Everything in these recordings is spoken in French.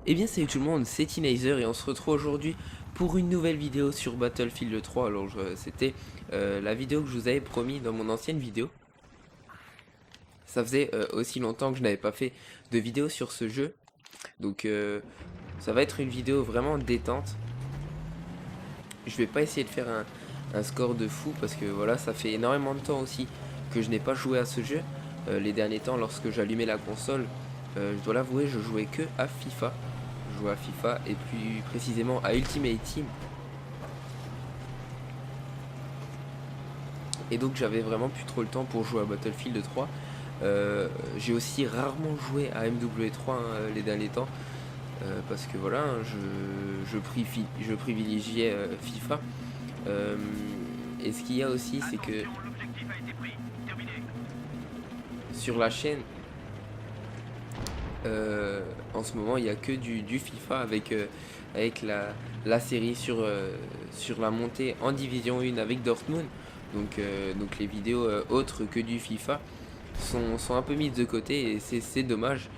Eh bien salut tout le monde, c'est Teenager et on se retrouve aujourd'hui pour une nouvelle vidéo sur Battlefield 3. Alors c'était la vidéo que je vous avais promis dans mon ancienne vidéo. Ça faisait aussi longtemps que je n'avais pas fait de vidéo sur ce jeu. Donc ça va être une vidéo vraiment détente. Je vais pas essayer de faire un score de fou parce que voilà, ça fait énormément de temps aussi que je n'ai pas joué à ce jeu. Les derniers temps, lorsque j'allumais la console, je dois l'avouer, je jouais que à FIFA. Je jouais à FIFA et plus précisément à Ultimate Team. Et donc j'avais vraiment plus trop le temps pour jouer à Battlefield 3. J'ai aussi rarement joué à MW3 les derniers temps. Parce que voilà, hein, je privilégiais FIFA. Et ce qu'il y a aussi, c'est que sur la chaîne, en ce moment, il n'y a que du FIFA avec la série sur la montée en Division 1 avec Dortmund. Donc les vidéos autres que du FIFA sont un peu mises de côté et c'est dommage.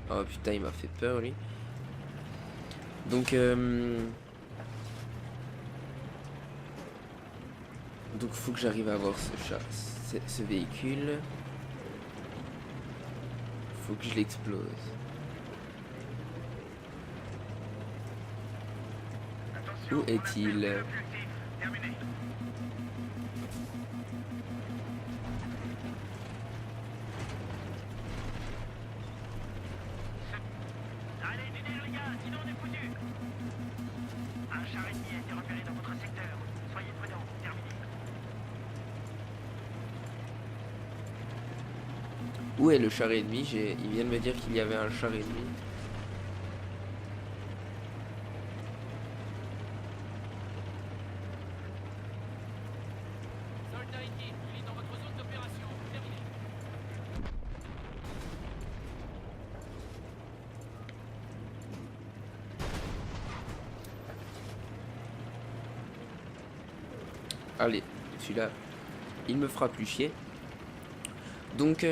Oh putain, il m'a fait peur lui. Donc faut que j'arrive à avoir ce véhicule. Faut que je l'explose. Où est-il? Où est le char ennemi? Il vient de me dire qu'il y avait un char ennemi. Allez, celui-là, il me fera plus chier. Donc,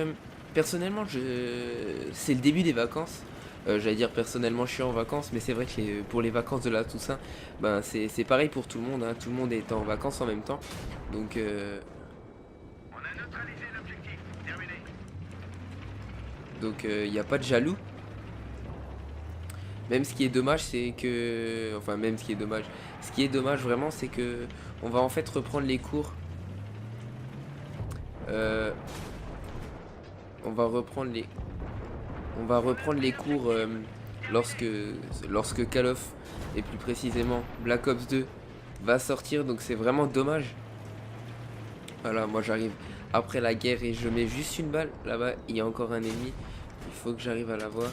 personnellement, c'est le début des vacances. J'allais dire personnellement, je suis en vacances, mais c'est vrai que pour les vacances de la Toussaint, ben c'est pareil pour tout le monde. Hein. Tout le monde est en vacances en même temps. Donc, il n'y a pas de jaloux. Même ce qui est dommage, c'est que, enfin, même ce qui est dommage, ce qui est dommage vraiment, c'est que on va en fait reprendre les cours. On va reprendre les cours lorsque Call of et plus précisément Black Ops 2 va sortir, donc c'est vraiment dommage. Voilà, moi j'arrive après la guerre et je mets juste une balle. Là-bas, il y a encore un ennemi. Il faut que j'arrive à l'avoir.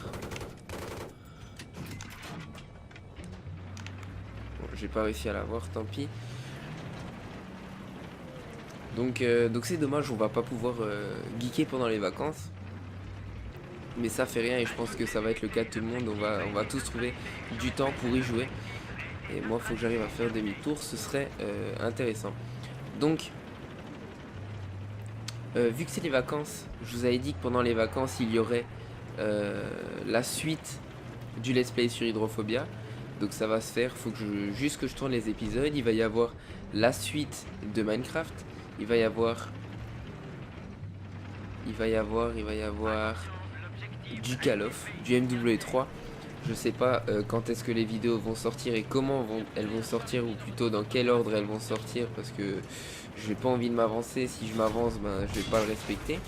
Bon, j'ai pas réussi à l'avoir, tant pis. Donc c'est dommage, on va pas pouvoir geeker pendant les vacances. Mais ça fait rien et je pense que ça va être le cas de tout le monde. On va tous trouver du temps pour y jouer. Et moi, il faut que j'arrive à faire demi-tour. Ce serait intéressant. Donc, vu que c'est les vacances, je vous avais dit que pendant les vacances, il y aurait la suite du let's play sur Hydrophobia. Donc ça va se faire. Il faut que juste que je tourne les épisodes. Il va y avoir la suite de Minecraft. Il va y avoir du Call of, du MW3. Je sais pas quand est-ce que les vidéos vont sortir et elles vont sortir, ou plutôt dans quel ordre elles vont sortir, parce que j'ai pas envie de m'avancer. Si je m'avance, ben je vais pas le respecter.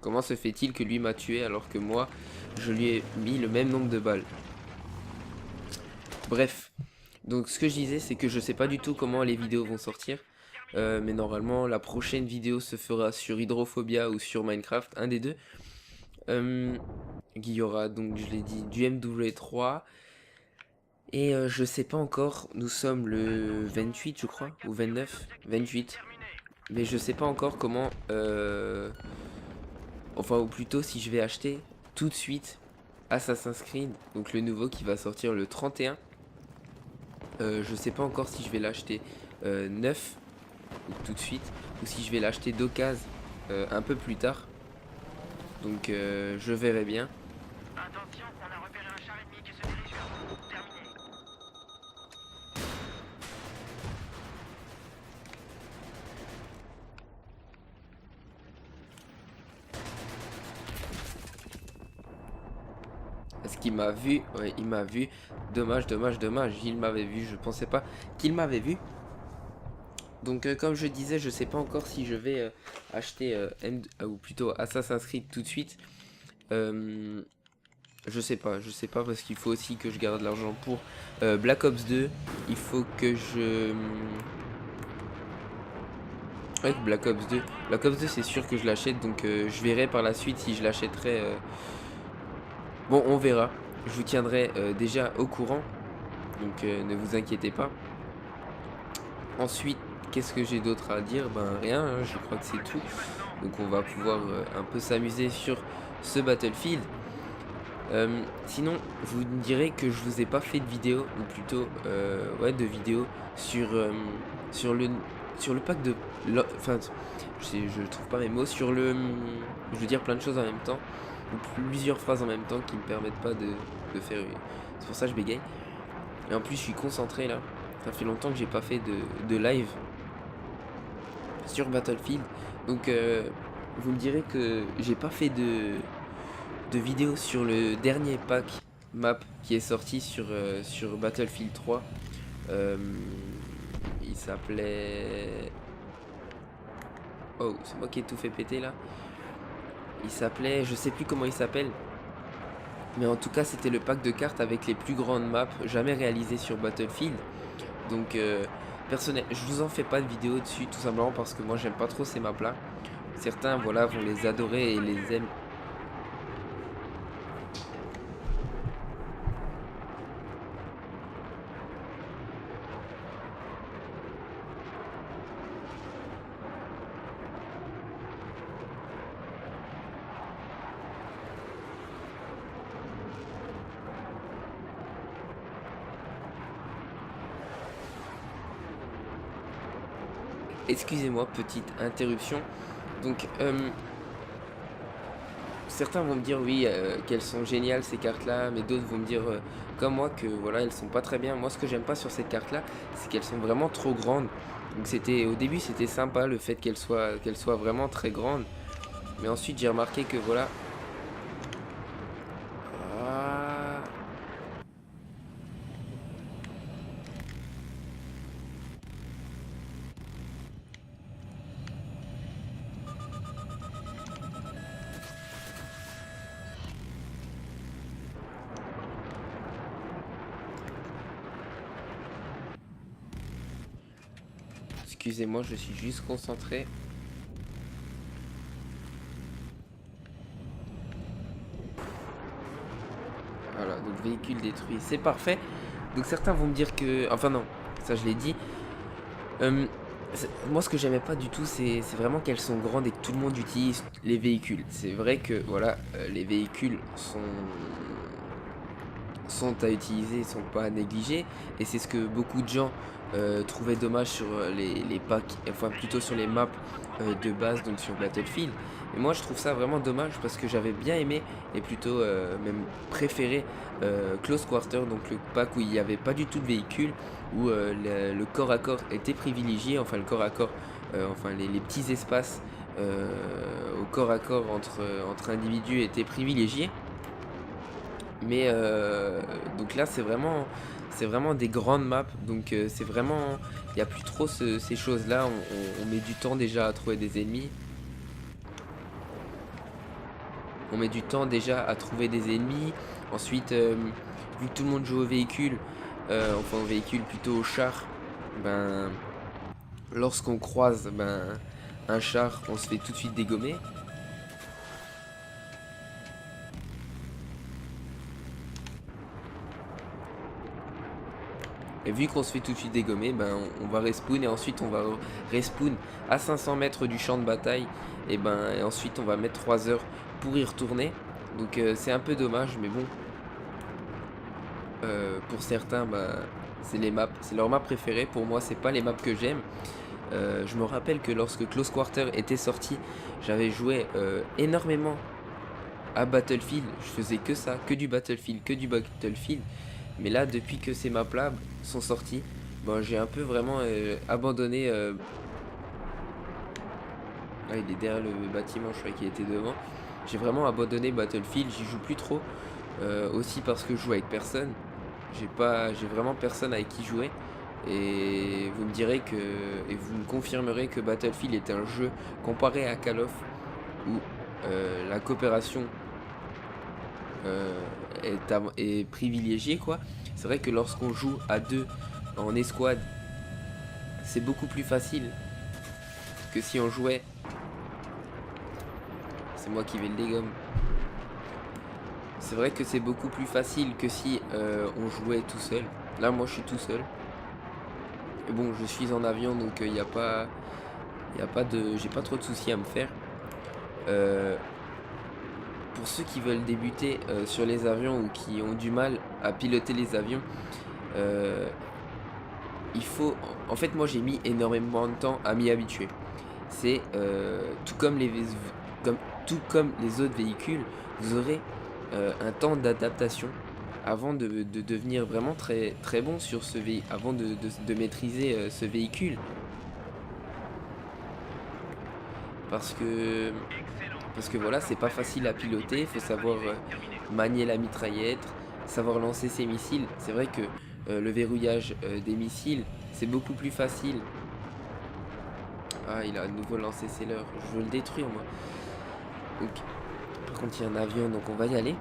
Comment se fait-il que lui m'a tué alors que moi je lui ai mis le même nombre de balles? Bref, donc ce que je disais, c'est que je sais pas du tout comment les vidéos vont sortir. Mais normalement la prochaine vidéo se fera sur Hydrophobia ou sur Minecraft, un des deux. Il y aura donc, je l'ai dit, du MW3. Et je sais pas encore, nous sommes le 28 je crois, ou 29, 28. Mais je sais pas encore comment, enfin ou plutôt si je vais acheter tout de suite Assassin's Creed, donc le nouveau qui va sortir le 31. Je sais pas encore si je vais l'acheter neuf donc tout de suite, ou si je vais l'acheter d'occasion un peu plus tard. Donc je verrai bien. Attention, on a repéré un char ennemi qui se dirige vers vous. Terminé. Est-ce qu'il m'a vu? Ouais, il m'a vu. Dommage, dommage, dommage. Il m'avait vu. Je pensais pas qu'il m'avait vu. Donc comme je disais, je sais pas encore si je vais acheter ou plutôt Assassin's Creed tout de suite. Je sais pas parce qu'il faut aussi que je garde l'argent pour Black Ops 2. Il faut que je... Ouais, Black Ops 2. Black Ops 2 c'est sûr que je l'achète, donc je verrai par la suite si je l'achèterai. Bon, on verra. Je vous tiendrai déjà au courant, donc ne vous inquiétez pas. Ensuite, qu'est-ce que j'ai d'autre à dire? Ben rien, hein, je crois que c'est tout. Donc on va pouvoir un peu s'amuser sur ce Battlefield. Sinon, je vous dirais que je vous ai pas fait de vidéo, ou plutôt ouais, de vidéo sur sur le pack de enfin je trouve pas mes mots sur le je veux dire plein de choses en même temps, ou plusieurs phrases en même temps qui me permettent pas de faire c'est pour ça que je bégaye. Et en plus je suis concentré là, ça fait longtemps que j'ai pas fait de live sur Battlefield, donc vous me direz que j'ai pas fait de vidéo sur le dernier pack map qui est sorti sur Battlefield 3. Il s'appelait... Oh, c'est moi qui ai tout fait péter là. Il s'appelait... Je sais plus comment il s'appelle. Mais en tout cas, c'était le pack de cartes avec les plus grandes maps jamais réalisées sur Battlefield. Donc, personnellement, je vous en fais pas de vidéo dessus, tout simplement parce que moi, j'aime pas trop ces maps là. Certains, voilà, vont les adorer et les aiment. Excusez-moi, petite interruption. Donc, certains vont me dire oui, qu'elles sont géniales ces cartes-là, mais d'autres vont me dire comme moi que voilà, elles sont pas très bien. Moi, ce que j'aime pas sur ces cartes-là, c'est qu'elles sont vraiment trop grandes. Donc, au début, c'était sympa le fait qu'elles soient vraiment très grandes, mais ensuite j'ai remarqué que voilà. Ah, excusez-moi, je suis juste concentré. Voilà, donc véhicule détruit, c'est parfait. Donc certains vont me dire que... Enfin non, ça je l'ai dit. Moi ce que j'aimais pas du tout c'est vraiment qu'elles sont grandes et que tout le monde utilise les véhicules. C'est vrai que voilà, les véhicules sont à utiliser, sont pas à négliger. Et c'est ce que beaucoup de gens trouvaient dommage sur les packs, enfin plutôt sur les maps de base, donc sur Battlefield. Et moi je trouve ça vraiment dommage parce que j'avais bien aimé et plutôt même préféré Close Quarter, donc le pack où il n'y avait pas du tout de véhicules, où le corps à corps était privilégié, enfin le corps à corps, enfin les petits espaces au corps à corps entre individus étaient privilégiés. Mais donc là c'est vraiment des grandes maps, donc c'est vraiment, il n'y a plus trop ces choses là, on met du temps déjà à trouver des ennemis. On met du temps déjà à trouver des ennemis. Ensuite, vu que tout le monde joue au véhicule, enfin au véhicule plutôt au char, ben lorsqu'on croise un char, on se fait tout de suite dégommer. Et vu qu'on se fait tout de suite dégommer, ben on va respawn et ensuite on va respawn à 500 mètres du champ de bataille. Et ensuite on va mettre 3 heures pour y retourner. Donc c'est un peu dommage, mais bon. Pour certains, c'est les maps, c'est leur map préférée. Pour moi, c'est pas les maps que j'aime. Je me rappelle que lorsque Close Quarter était sorti, j'avais joué énormément à Battlefield. Je faisais que ça, que du Battlefield, que du Battlefield. Mais là, depuis que ces maps-là sont sortis, bon, j'ai un peu vraiment abandonné. Ah, il est derrière le bâtiment, je croyais qu'il était devant. J'ai vraiment abandonné Battlefield, j'y joue plus trop. Aussi parce que je joue avec personne. J'ai vraiment personne avec qui jouer. Et vous me direz que, et vous me confirmerez que Battlefield est un jeu comparé à Call of où la coopération est privilégiée, quoi. C'est vrai que lorsqu'on joue à deux en escouade, c'est beaucoup plus facile que si on jouait. C'est moi qui vais le dégomme. C'est vrai que c'est beaucoup plus facile que si on jouait tout seul. Là, moi, je suis tout seul. Et bon, je suis en avion, donc il n'y a pas, j'ai pas trop de soucis à me faire. Pour ceux qui veulent débuter sur les avions ou qui ont du mal à piloter les avions, il faut. En fait, moi, j'ai mis énormément de temps à m'y habituer. C'est tout comme les autres véhicules, vous aurez un temps d'adaptation avant de devenir vraiment très très bon sur ce véhicule, avant de maîtriser ce véhicule. Parce que voilà, c'est pas facile à piloter, il faut savoir manier la mitraillette, savoir lancer ses missiles. C'est vrai que le verrouillage des missiles, c'est beaucoup plus facile. Ah, il a à nouveau lancé ses leurres, je veux le détruire moi. Donc, par contre, il y a un avion, donc on va y aller.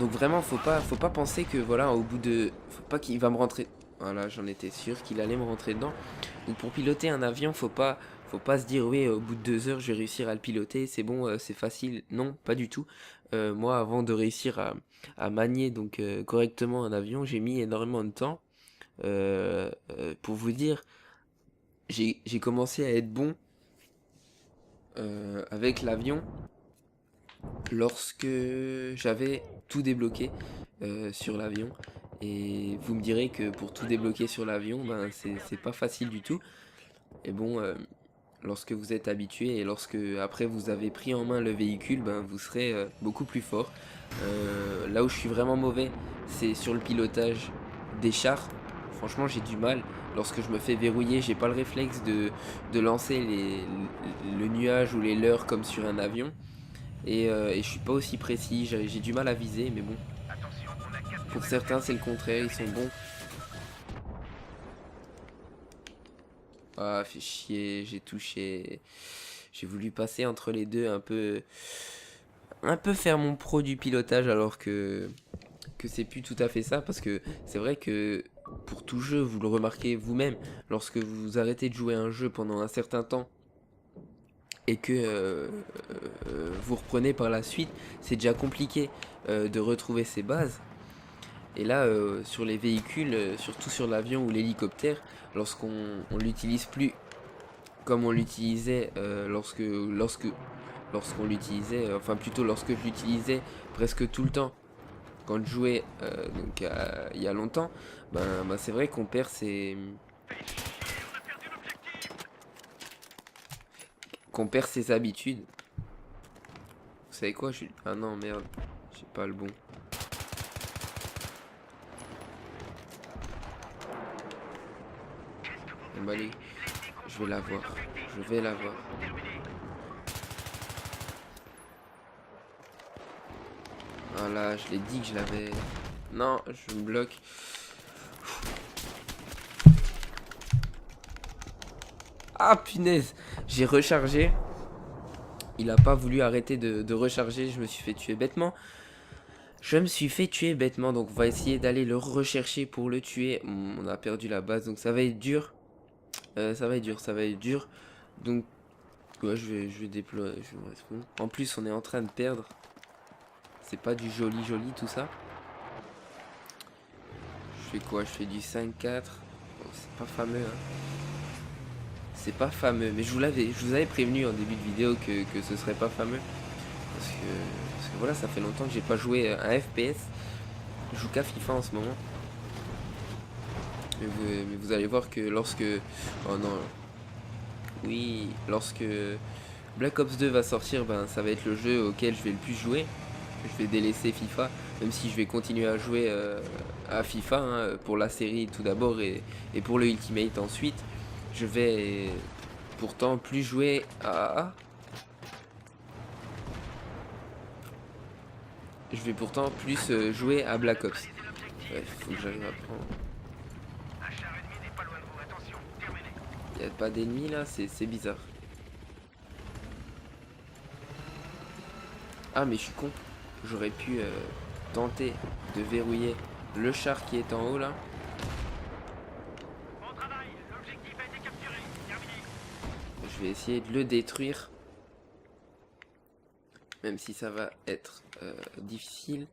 Donc vraiment, faut pas penser que voilà, au bout de... Faut pas qu'il va me rentrer... Voilà, j'en étais sûr qu'il allait me rentrer dedans. Donc pour piloter un avion, faut pas se dire oui, au bout de 2 heures, je vais réussir à le piloter, c'est bon, c'est facile. Non, pas du tout. Moi, avant de réussir à manier donc correctement un avion, j'ai mis énormément de temps. Pour vous dire, j'ai commencé à être bon avec l'avion lorsque j'avais tout débloqué sur l'avion. Et vous me direz que pour tout débloquer sur l'avion, ben c'est pas facile du tout. Et bon, lorsque vous êtes habitué et lorsque après vous avez pris en main le véhicule, ben vous serez beaucoup plus fort. Là où je suis vraiment mauvais, c'est sur le pilotage des chars. Franchement, j'ai du mal. Lorsque je me fais verrouiller, j'ai pas le réflexe de lancer le nuage ou les leurres comme sur un avion. Et je suis pas aussi précis, j'ai du mal à viser, mais bon. Pour certains, c'est le contraire, ils sont bons. Ah, fait chier, j'ai touché. J'ai voulu passer entre les deux, un peu faire mon pro du pilotage, alors que c'est plus tout à fait ça, parce que c'est vrai que pour tout jeu, vous le remarquez vous-même, lorsque vous arrêtez de jouer à un jeu pendant un certain temps, et que vous reprenez par la suite, c'est déjà compliqué de retrouver ses bases. Et là, sur les véhicules, surtout sur l'avion ou l'hélicoptère, lorsqu'on l'utilise plus comme on l'utilisait lorsqu'on l'utilisait, enfin plutôt lorsque je l'utilisais presque tout le temps quand je jouais donc il y a longtemps, ben c'est vrai qu'on perd ses habitudes. Vous savez quoi, ah non merde, j'ai pas le bon. Bon bah allez, je vais l'avoir. Voilà, je l'ai dit que je l'avais. Non, je me bloque. Ah punaise, j'ai rechargé. Il a pas voulu arrêter de recharger, je me suis fait tuer bêtement. Donc on va essayer d'aller le rechercher pour le tuer. On a perdu la base, donc ça va être dur. Ça va être dur. Donc ouais, je vais déployer. En plus, on est en train de perdre. C'est pas du joli tout ça. Je fais quoi? Je fais du 5-4. Bon, c'est pas fameux, hein. C'est pas fameux, mais je vous avais prévenu en début de vidéo que ce serait pas fameux. Parce que voilà, ça fait longtemps que j'ai pas joué un FPS. Je joue qu'à FIFA en ce moment. Mais vous allez voir que lorsque... Oh non. Oui, lorsque Black Ops 2 va sortir, ben, ça va être le jeu auquel je vais le plus jouer. Je vais délaisser FIFA, même si je vais continuer à jouer à FIFA hein, pour la série tout d'abord et pour le Ultimate ensuite. Je vais pourtant plus jouer à... Je vais pourtant plus jouer à Black Ops. Bref, faut que j'arrive à prendre... Un char ennemi n'est pas loin de vous. Attention, terminé. Il n'y a pas d'ennemis là, c'est bizarre. Ah mais je suis con. J'aurais pu tenter de verrouiller le char qui est en haut là. Bon travail, l'objectif a été capturé. Terminé. Je vais essayer de le détruire. Même si ça va être difficile.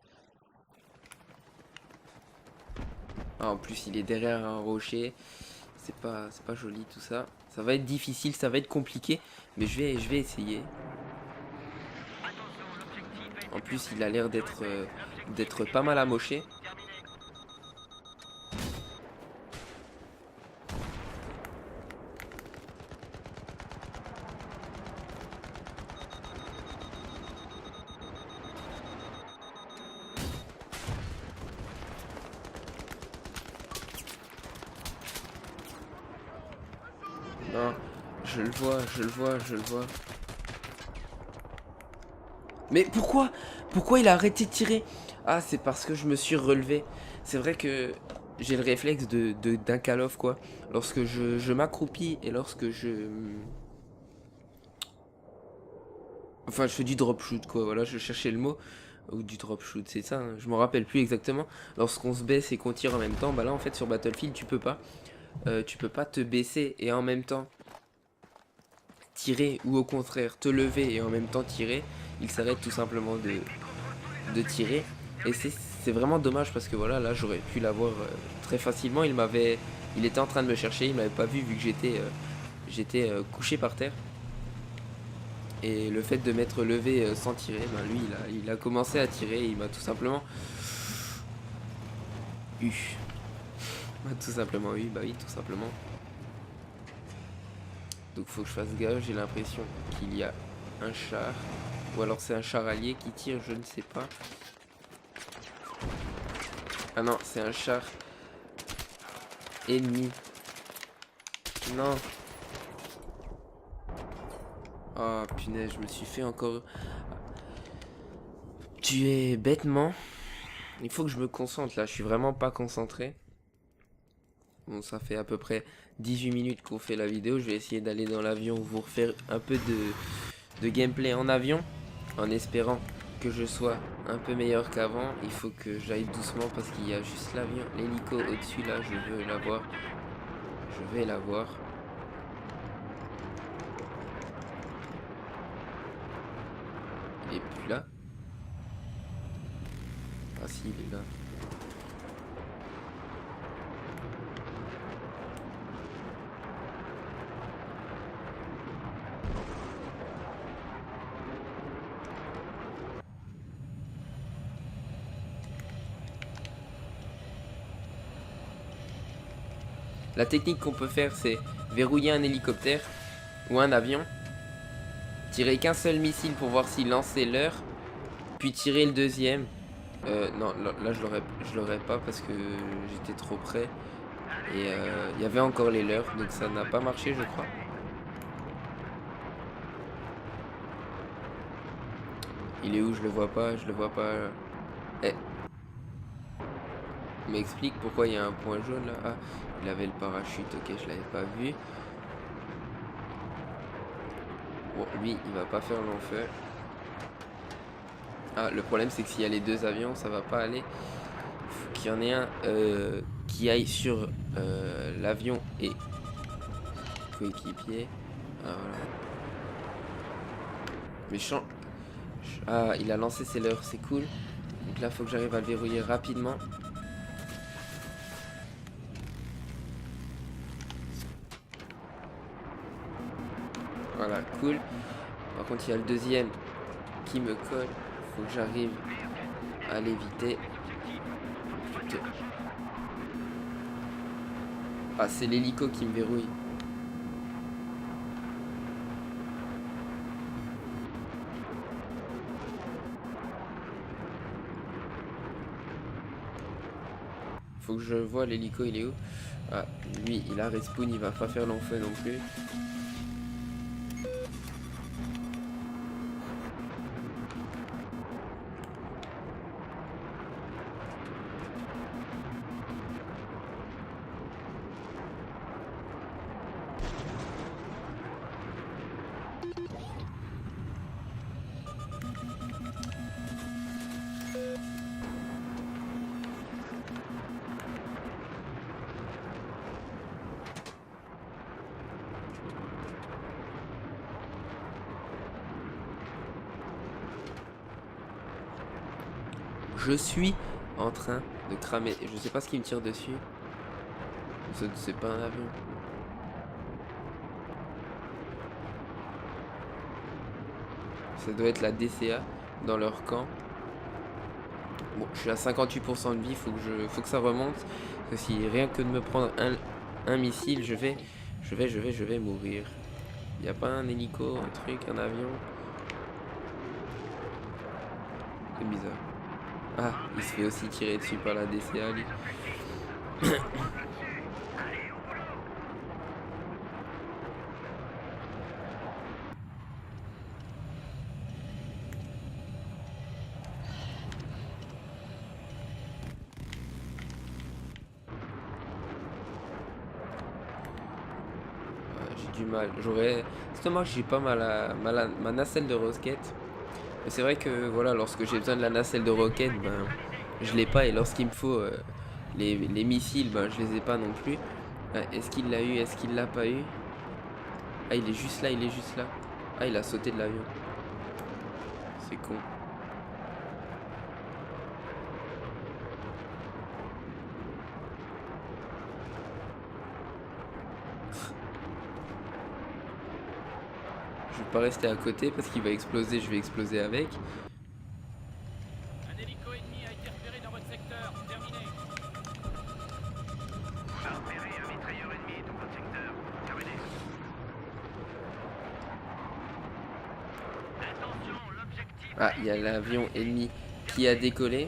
Ah, en plus il est derrière un rocher. C'est pas joli tout ça. Ça va être difficile, ça va être compliqué. Mais je vais essayer. Attention, l'objectif a été En plus il a l'air d'être pas mal amoché. terminé. Non, je le vois, je le vois, je le vois. Mais pourquoi? Pourquoi il a arrêté de tirer? Ah, c'est parce que je me suis relevé. C'est vrai que j'ai le réflexe d'un Call of quoi. Lorsque je m'accroupis et lorsque je... Enfin, je fais du drop shoot quoi, voilà, je cherchais le mot. Ou du drop shoot, c'est ça, hein. Je me rappelle plus exactement. Lorsqu'on se baisse et qu'on tire en même temps, bah là en fait sur Battlefield tu peux pas. Tu peux pas te baisser et en même temps tirer ou au contraire te lever et en même temps tirer. Il s'arrête tout simplement de tirer et c'est vraiment dommage parce que voilà là j'aurais pu l'avoir très facilement. Il était en train de me chercher, il m'avait pas vu que j'étais couché par terre et le fait de m'être levé sans tirer, ben lui il a commencé à tirer et il m'a tout simplement eu. Tout simplement eu, bah oui tout simplement. Donc faut que je fasse gaffe, j'ai l'impression qu'il y a un char. Ou alors c'est un char allié qui tire, je ne sais pas. Ah non, c'est un char ennemi. Non. Oh punaise, je me suis fait encore tuer bêtement. Il faut que je me concentre là, je suis vraiment pas concentré. Bon, ça fait à peu près 18 minutes qu'on fait la vidéo. Je vais essayer d'aller dans l'avion, vous refaire un peu de gameplay en avion. En espérant que je sois un peu meilleur qu'avant. Il faut que j'aille doucement parce qu'il y a juste l'avion, l'hélico au-dessus là. Je veux l'avoir. Je vais l'avoir. Il est plus là. Ah si, il est là. La technique qu'on peut faire, c'est verrouiller un hélicoptère ou un avion, tirer qu'un seul missile pour voir s'il lançait leur, puis tirer le deuxième. Non, là je l'aurais pas parce que j'étais trop près et il y avait encore les leurs, donc ça n'a pas marché, je crois. Il est où? Je le vois pas, je le vois pas. Eh. M'explique pourquoi il y a un point jaune là. Ah, il avait le parachute, ok, je l'avais pas vu. Bon, lui, il va pas faire long feu. Ah, le problème c'est que s'il y a les deux avions, ça va pas aller. Faut qu'il y en ait un qui aille sur l'avion et coéquipier. Ah, voilà. Méchant. Ah, il a lancé ses leurs, c'est cool. Donc là, faut que j'arrive à le verrouiller rapidement. Voilà, cool. Par contre, il y a le deuxième qui me colle. Faut que j'arrive à l'éviter. Putain. Ah, c'est l'hélico qui me verrouille. Faut que je vois l'hélico, il est où? Ah, lui, il a respawn, il va pas faire long feu non plus. Je suis en train de cramer. Je sais pas ce qui me tire dessus. C'est pas un avion. Ça doit être la DCA dans leur camp. Bon, je suis à 58% de vie, faut que ça remonte. Parce que si rien que de me prendre un missile, je vais mourir. Y a pas un hélico, un truc, un avion? C'est bizarre. Ah, il se fait aussi tirer dessus par la DCA, lui. J'ai du mal. C'est dommage, j'ai pas ma nacelle de roquette. Mais c'est vrai que voilà, lorsque j'ai besoin de la nacelle de roquette, ben je l'ai pas. Et lorsqu'il me faut les missiles, ben je les ai pas non plus. Est-ce qu'il l'a eu? Est-ce qu'il l'a pas eu? Ah, il est juste là, il est juste là. Ah, il a sauté de l'avion. C'est con. Je vais pas rester à côté parce qu'il va exploser, je vais exploser avec. Un hélico ennemi a été repéré dans votre secteur. Terminé. On a repéré un mitrailleur ennemi dans votre secteur. Terminé. Attention, l'objectif... Ah, il y a l'avion ennemi qui a décollé.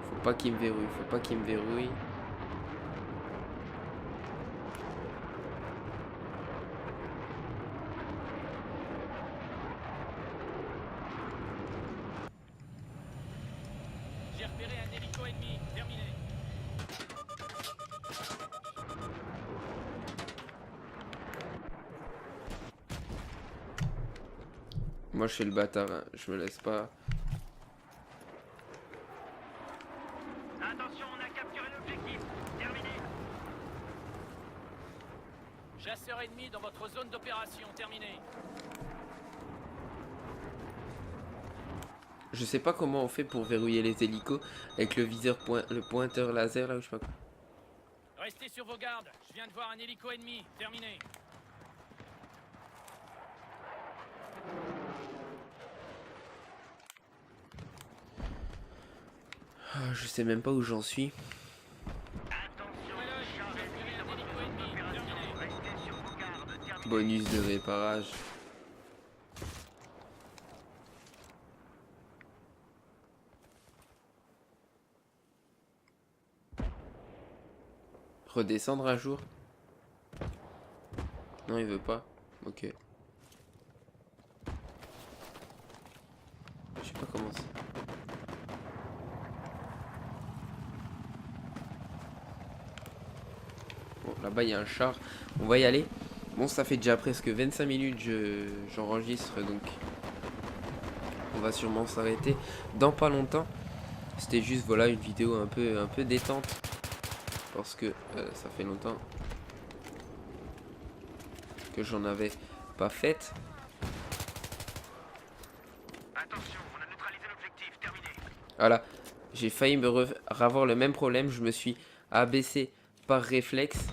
Faut pas qu'il me verrouille, faut pas qu'il me verrouille. J'ai repéré un hélico ennemi. Terminé. Moi je fais le bâtard, hein. Je me laisse pas. Attention, on a capturé l'objectif. Terminé. Chasseur ennemi dans votre zone d'opération. Terminé. Je sais pas comment on fait pour verrouiller les hélicos avec le viseur le pointeur laser là ou je sais pas quoi. Restez sur vos gardes. Je viens de voir un hélico ennemi. Terminé. Ah, je sais même pas où j'en suis. Attention, char ennemi dans votre zone d'opération. Restez sur vos gardes. Terminé. Bonus de réparage. Redescendre un jour? Non, il veut pas. Ok. Je sais pas comment c'est. Bon, là-bas, il y a un char. On va y aller. Bon, ça fait déjà presque 25 minutes j'enregistre, donc on va sûrement s'arrêter dans pas longtemps. C'était juste, voilà, une vidéo un peu détente. Parce que ça fait longtemps que j'en avais pas faite. Attention, on a neutralisé l'objectif. Terminé. Voilà, j'ai failli avoir le même problème. Je me suis abaissé par réflexe.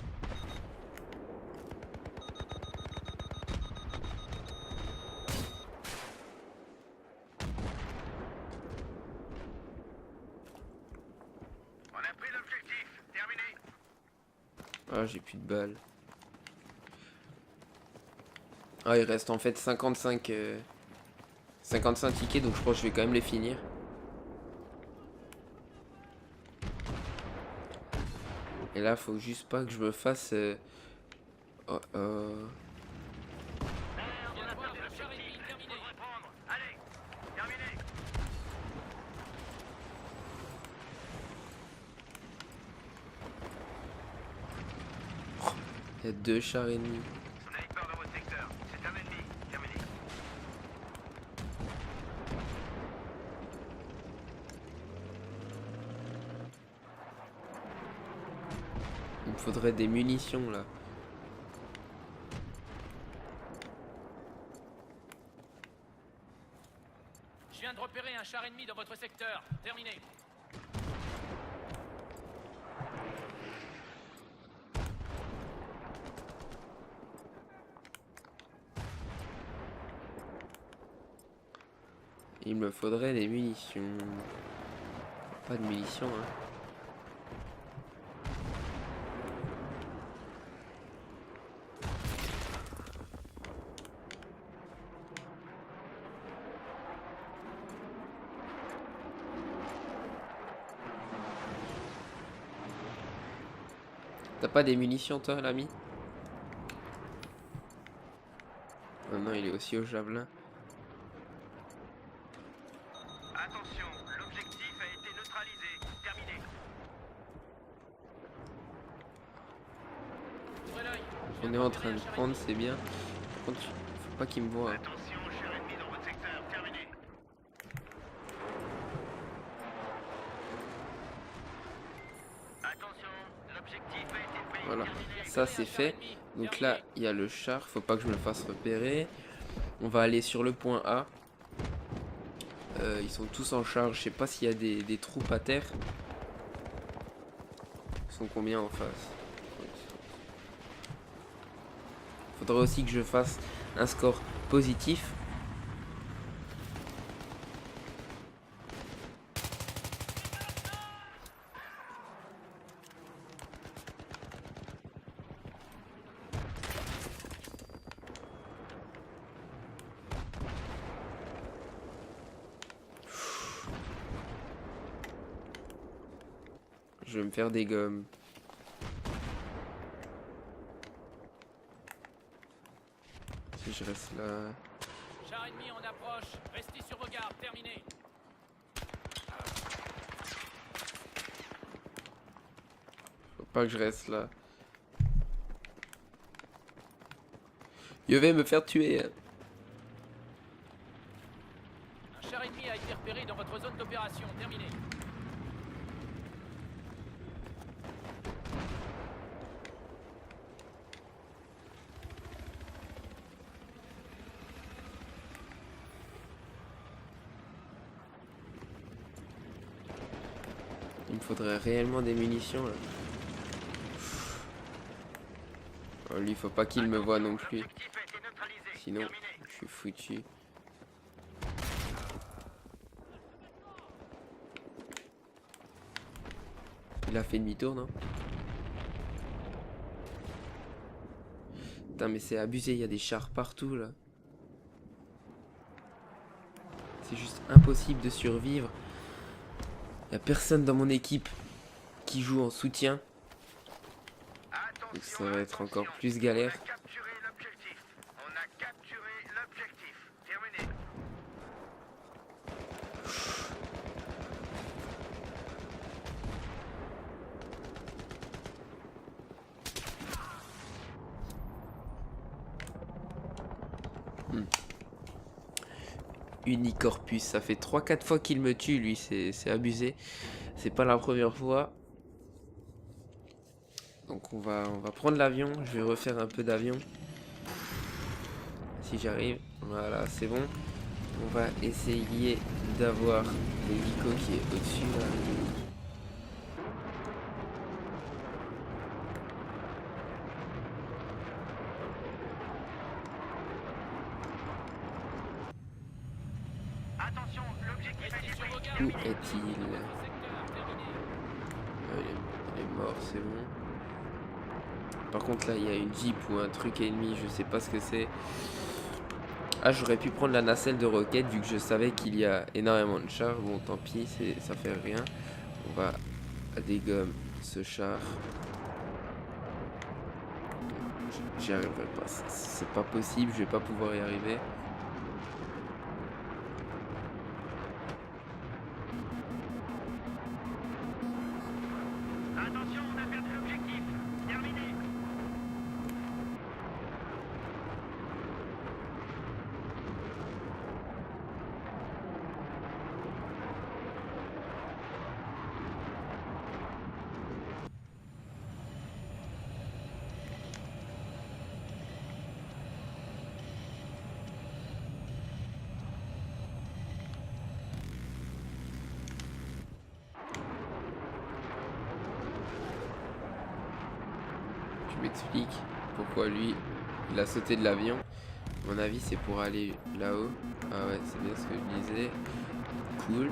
On a pris l'objectif. Terminé. Ah, j'ai plus de balles. Ah, il reste en fait 55 55 tickets, donc je pense que je vais quand même les finir. Et là, faut juste pas que je me fasse... Oh, Allez, terminé. il y a 2 chars ennemis. Sniper dans votre secteur. C'est un ennemi. Terminé. Il me faudrait des munitions là. Je viens de repérer un char ennemi dans votre secteur. Terminé. Il me faudrait des munitions. Pas de munitions, hein. T'as pas des munitions toi l'ami? Oh non, il est aussi au javelin. Attention, l'objectif a été neutralisé. Terminé. Ouvrez l'œil. On est en train de prendre, c'est bien. Par contre, faut pas qu'il me voie. Attention, cher ennemi dans votre secteur. Terminé. Attention, l'objectif a été pris. Voilà, Terminé. ça c'est fait. Donc là, il y a le char, faut pas que je me fasse repérer. On va aller sur le point A. Ils sont tous en charge, je sais pas s'il y a des troupes à terre. Ils sont combien en face? Faudrait aussi que je fasse un score positif. Je vais me faire des gommes. Si je reste là... Char ennemi en approche. Restez sur vos gardes. Terminé. Faut pas que je reste là. Je vais me faire tuer. Un char ennemi a été repéré dans votre zone d'opération. Terminé. Il me faudrait réellement des munitions là. Oh, lui, faut pas qu'il me voie non plus. L'objectif a été neutralisé. Sinon, Terminé. je suis foutu. Il a fait demi-tour, non? Putain, mais c'est abusé, il y a des chars partout là. C'est juste impossible de survivre. Il y a personne dans mon équipe qui joue en soutien. Donc ça va être encore plus galère. On a capturé l'objectif. On a capturé l'objectif. Terminé. Unicorpus, ça fait 3-4 fois qu'il me tue, lui, c'est abusé. C'est pas la première fois. Donc on va prendre l'avion, je vais refaire un peu d'avion. Si j'arrive, voilà, c'est bon. On va essayer d'avoir l'hélico qui est au-dessus là. Attention, l'objectif a été Restez sur vos pris. gardes. Où Terminé. est-il? Votre secteur. Terminé. Il est mort, c'est bon. Par contre là il y a une jeep ou un truc ennemi, je sais pas ce que c'est. Ah, j'aurais pu prendre la nacelle de roquette vu que je savais qu'il y a énormément de chars. Bon, tant pis, ça fait rien. On va dégommer ce char. J'y arriverai pas. C'est pas possible, je vais pas pouvoir y arriver. Attention, on a perdu l'objectif. Terminé. Je m'explique pourquoi lui, il a sauté de l'avion. À mon avis, c'est pour aller là-haut. Ah ouais, c'est bien ce que je disais. Cool.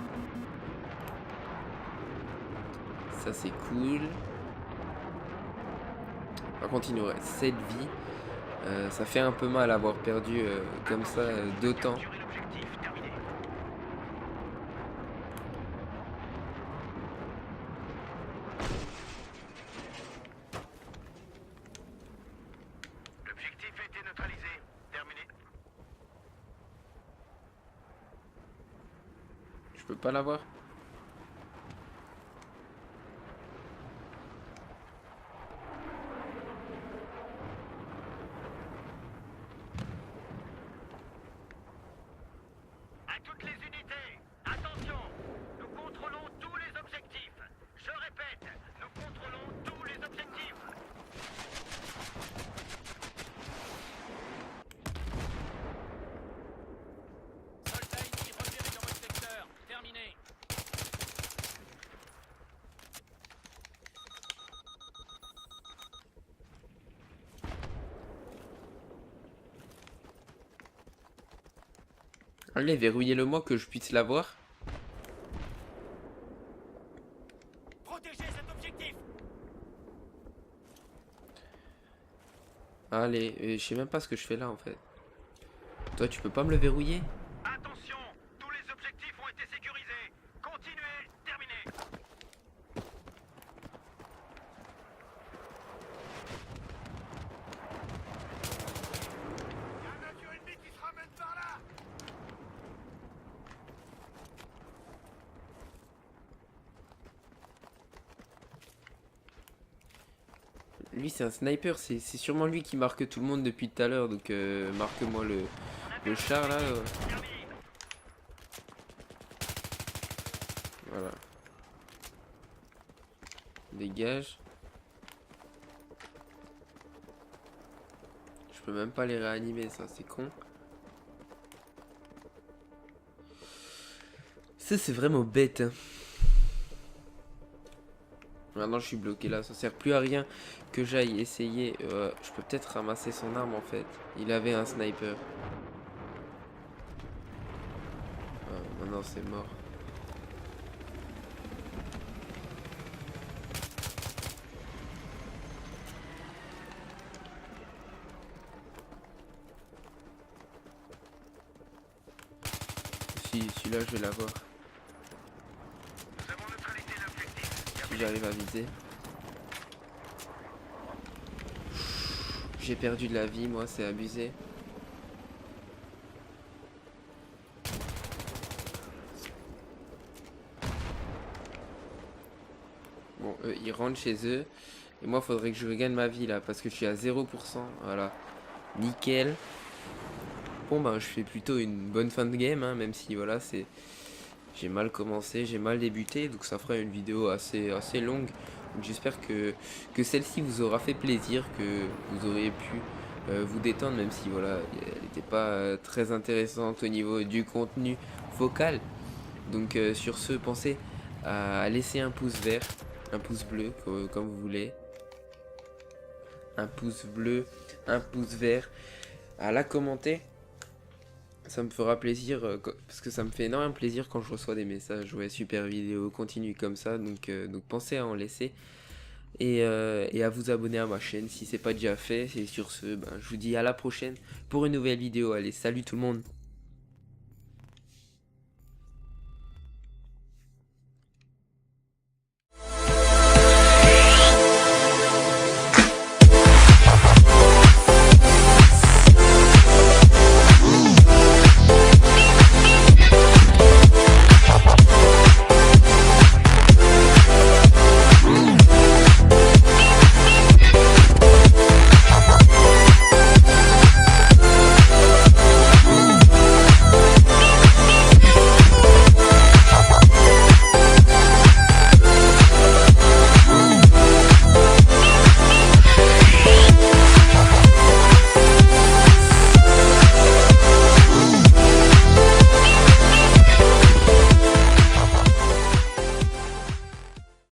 Ça, c'est cool. Par contre, il nous reste 7 vies. Ça fait un peu mal avoir perdu comme ça d'autant. Capturer l'objectif. Terminé. L'objectif a été neutralisé. Terminé. Je peux pas l'avoir. À toutes les unités, attention, nous contrôlons tous les objectifs. Je répète, nous contrôlons tous les objectifs. Soldats ennemis repérés dans votre secteur. Terminé. Allez, verrouillez-le moi que je puisse l'avoir. Protégez cet objectif. Allez, je sais même pas ce que je fais là en fait. Toi, tu peux pas me le verrouiller? Attention, tous les objectifs ont été sécurisés. Continuez, terminé. Il y a un avion ennemi qui se ramène par là. Lui, c'est un sniper. C'est sûrement lui qui marque tout le monde depuis tout à l'heure. Donc, marque-moi le char là. Terminé. Voilà. Dégage. Je peux même pas les réanimer, ça, c'est con. Ça, c'est vraiment bête. Hein. Maintenant, je suis bloqué là. Ça sert plus à rien que j'aille essayer. Je peux peut-être ramasser son arme en fait. Il avait un sniper. Maintenant, c'est mort. Si, celui-là, je vais l'avoir. Nous avons neutralisé l'objectif. Si j'arrive à viser. J'ai perdu de la vie, moi, c'est abusé. Bon, eux, ils rentrent chez eux. Et moi, faudrait que je regagne ma vie, là, parce que je suis à 0%. Voilà. Nickel. Bon, ben, je fais plutôt une bonne fin de game, hein, même si, voilà, c'est... J'ai mal commencé, j'ai mal débuté, donc ça fera une vidéo assez longue. J'espère que celle-ci vous aura fait plaisir, que vous auriez pu vous détendre, même si voilà, elle n'était pas très intéressante au niveau du contenu vocal. Donc sur ce, pensez à laisser un pouce vert, un pouce bleu, comme vous voulez. Un pouce bleu, un pouce vert, à la commenter. Ça me fera plaisir, parce que ça me fait énormément plaisir quand je reçois des messages. Ouais, super vidéo, continue comme ça. Donc pensez à en laisser. et à vous abonner à ma chaîne si c'est pas déjà fait. Et sur ce, ben, je vous dis à la prochaine pour une nouvelle vidéo. Allez, salut tout le monde!